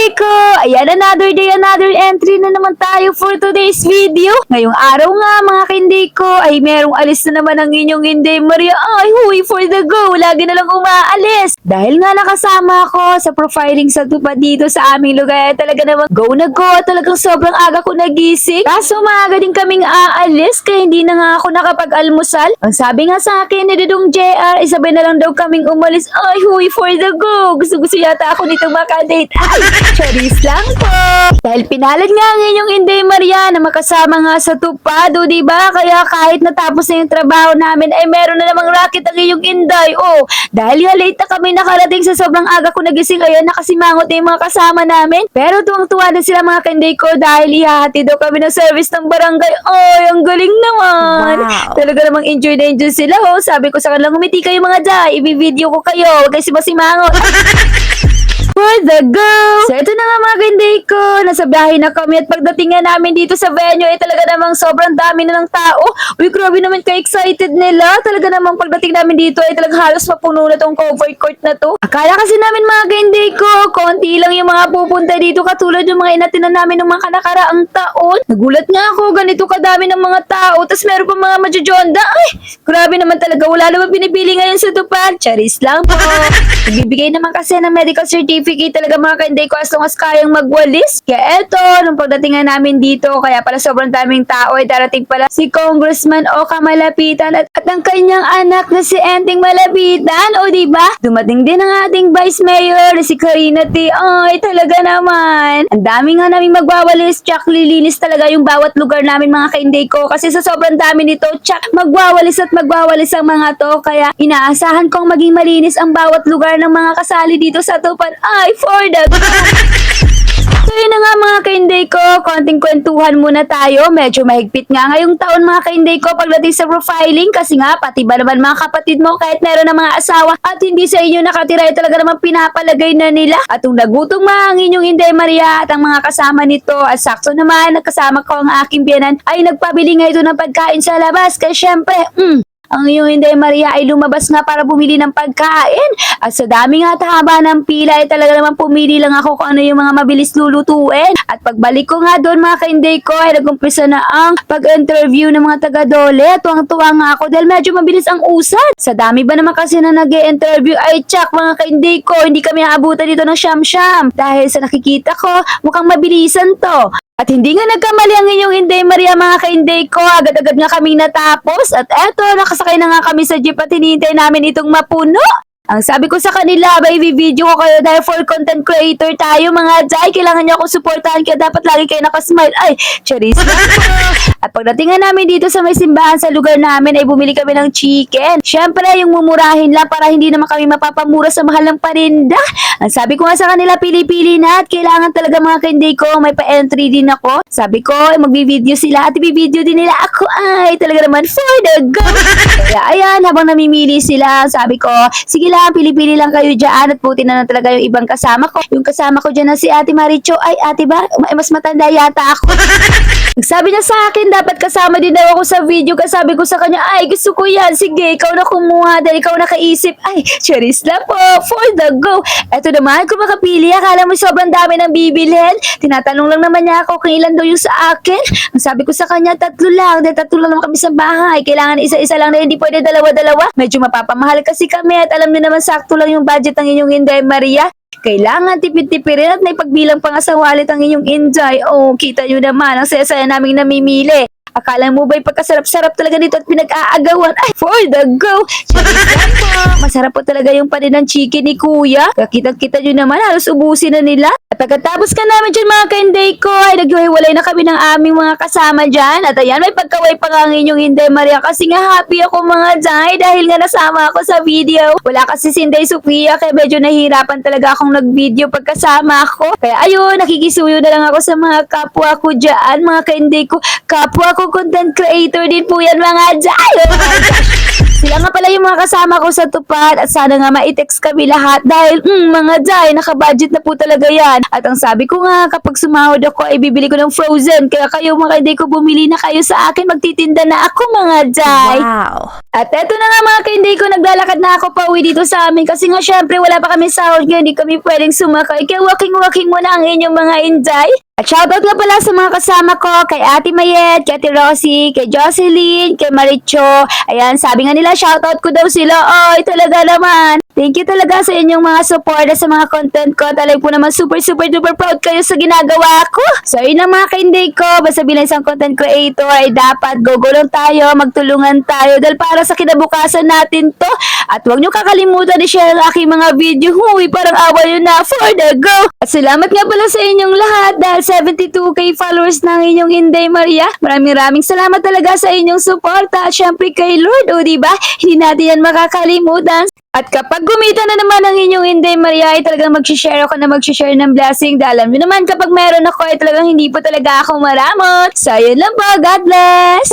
Kainday ko! Ayan, another day, another entry na naman tayo for today's video. Ngayong araw nga mga kainday ko ay merong alis na naman ang inyong Inday Maria. Ay, huy for the go! Lagi na lang umaalis. Dahil nga nakasama ako sa profiling sa tupad dito sa aming lugar, talaga naman go na go. Talagang sobrang aga ko nagising. Kaso maaga din kaming aalis kaya hindi na nga ako nakapag-almusal. Ang sabi nga sa akin ni Dudong JR, isabay na lang daw kaming umalis. Ay, huy for the go! Gusto yata ako nitong makadate. Ay, charis lang po. Dahil pinalad nga ang inyong Inday Maria na makasama nga sa tupad, o diba? Kaya kahit natapos na yung trabaho namin, ay meron na namang racket ang inyong Inday. Oh, dahil nga late na kami nakarating sa sobrang aga ko nagising, ayan nakasimangot na yung mga kasama namin. Pero tuwang-tuwa na sila mga kainday ko dahil ihahati daw kami ng service ng barangay. Ay, ang galing naman. Wow. Talaga namang enjoy na enjoy sila. Oh, sabi ko sa kanila, ngumiti kayo mga day, i-video ko kayo, huwag kayo simasimangot. For the go! So ito na nga mga kainday ko, nasa biyahe na kami at pagdating nga namin dito sa venue ay talaga namang sobrang dami na ng tao. Uy, grabe naman ka-excited nila. Talaga namang pagdating namin dito ay talagang halos mapuno na tong covered court na to. Akala kasi namin mga kainday ko, konti lang yung mga pupunta dito katulad yung mga inatinan namin ng mga nakaraang taon. Nagulat nga ako, ganito kadami ng mga tao, tas meron pa mga majojonda. Ay, grabe naman talaga, wala naman pinipili ngayon sa tupad. Charis lang po. Nagbibigay naman kasi ng medical certificate talaga mga kainday ko as long as kayang magwalis. Kaya eto, nung pagdating nga namin dito, kaya pala sobrang daming tao ay darating pala si Congressman Oka Malapitan at ang kanyang anak na si Enteng Malapitan. O diba? Dumating din ang ating Vice Mayor si Karina T. Ay, talaga naman. Ang dami nga namin magwawalis, tsak lilinis talaga yung bawat lugar namin mga kainday ko kasi sa sobrang dami nito, tsak magwawalis at magwawalis ang mga to. Kaya inaasahan kong maging malinis ang bawat lugar ng mga kasali dito sa tupad. Ay, for the go! So yun na nga mga kainday ko, konting kwentuhan muna tayo. Medyo mahigpit nga ngayong taon mga kainday ko pagdating sa profiling kasi nga pati ba naman mga kapatid mo kahit meron ng mga asawa at hindi sa inyo nakatira ay talaga naman pinapalagay na nila. At kung nagutom nga ang inyong Inday Maria at ang mga kasama nito at sakto naman nagkasama ko ang aking biyanan ay nagpabili nga ito ng pagkain sa labas kaya syempre, ang iyong Inday Maria ay lumabas nga para bumili ng pagkain. At sa dami nga at haba ng pila ay talaga naman pumili lang ako kung ano yung mga mabilis lulutuin. At pagbalik ko nga doon mga kainday ko ay nag-umpisa na ang pag-interview ng mga taga-dole. Tuwang-tuwa nga ako dahil medyo mabilis ang usad. Sa dami ba naman kasi na nag-interview ay tsak mga kainday ko, hindi kami aabutan dito ng siyam-siyam. Dahil sa nakikita ko, mukhang mabilisan to. At hindi nga nagkamali ang inyong Inday Maria mga kainday ko. Agad-agad nga kaming natapos. At eto, nakasakay na nga kami sa jeep at hinihintay namin itong mapuno. Ang sabi ko sa kanila, i-video ko kayo dahil for content creator tayo mga jay. Kailangan niyo akong supportahan kaya dapat lagi kayo nakasmile. Ay, charis lang po. At pagdating nga namin dito sa may simbahan sa lugar namin ay bumili kami ng chicken. Siyempre, yung mumurahin lang para hindi naman kami mapapamura sa mahal ng paninda. Ang sabi ko nga sa kanila, pili-pili na at kailangan talaga mga kainday ko, may pa-entry din ako. Sabi ko, magbi-video sila at i-video din nila ako. Ay, talaga naman for the go. Kaya ayan, habang namimili sila, sabi ko, sige lang, pili-pili lang kayo dyan at buti na talaga yung ibang kasama ko. Yung kasama ko dyan na si Ate Maricho, ay ate ba? Mas matanda yata ako. Sabi niya sa akin, dapat kasama din daw ako sa video. Kasabi ko sa kanya, ay gusto ko yan. Sige, ikaw na kumuha dahil ikaw nakaisip. Ay, charis na po, for the go. Eto naman, kung makapili, akala mo sobrang dami ng bibilhin. Tinatanong lang naman niya ako kung ilan daw yung sa akin. Ang sabi ko sa kanya, 3 lang. Dahil 3 lang naman kami sa bahay. Kailangan isa-isa lang na hindi pwede dalawa-dalawa. Medyo mapapamahal kasi kami at alam niyo naman sakto lang yung budget ng inyong Inday Maria. Kailangan tipid-tipirin at may pagbilang pa nga sa wallet ang inyong Inday. Oh, kita nyo naman, ang saya-saya naming namimili. Akala mo ba'y pagkasarap-sarap talaga dito at pinag-aagawan? Ay, for the go! Masarap po talaga yung panin ng chicken ni Kuya. Kakita-kita nyo naman, halos ubusin na nila. At pagkatapos ka namin dyan mga kainday ko, ay naghiwalay na kami ng aming mga kasama dyan. At ayan, may pagkaway pa nga ang inyong Inday Maria kasi nga happy ako mga jay dahil nga nasama ako sa video. Wala kasi si Inday Sofia kaya medyo nahihirapan talaga akong nag-video pagkasama ako. Kaya ayun, nakikisuyo na lang ako sa mga kapwa ko dyan, mga kainday ko. Kapwa ko content creator din po yan mga jay. Oh my gosh. Sila nga pala yung mga kasama ko sa tupad at sana nga ma-text kami lahat dahil mga day, nakabudget na po talaga yan. At ang sabi ko nga, kapag sumahod ako ay bibili ko ng frozen. Kaya kayo mga hindi ko bumili na kayo sa akin, magtitinda na ako mga day. Wow. At eto na nga mga kainday ko, naglalakad na ako pa uwi dito sa amin kasi nga syempre wala pa kami sahod ngayon, hindi kami pwedeng sumakay. Kaya walking muna ang inyong mga inday. At shoutout nga pala sa mga kasama ko, kay Ate Mayet, kay Ate Rosie, kay Jocelyn, kay Maricho. Ayan, sabi nga nila shoutout ko daw sila. Ay, talaga naman. Thank you talaga sa inyong mga support sa mga content ko. Talagang po naman super duper proud kayo sa ginagawa ko. So yun ang mga kainday ko. Basta bilang isang content creator ay dapat gugulong tayo, magtulungan tayo dahil para sa kinabukasan natin to. At huwag nyo kakalimutan i-share ang aking mga video. Huy, parang awa nyo na for the go. At salamat nga pala sa inyong lahat dahil 72k followers ng inyong Inday Maria. Maraming salamat talaga sa inyong suporta. At syempre kay Lord, o diba? Hindi natin yan makakalimutan. At kapag gumita na naman ang inyong Inday Maria, ay talagang mag-share ako na mag-share ng blessing. Dahil alam nyo naman, kapag meron ako, ay talagang hindi po talaga ako maramot. So, yun lang po. God bless!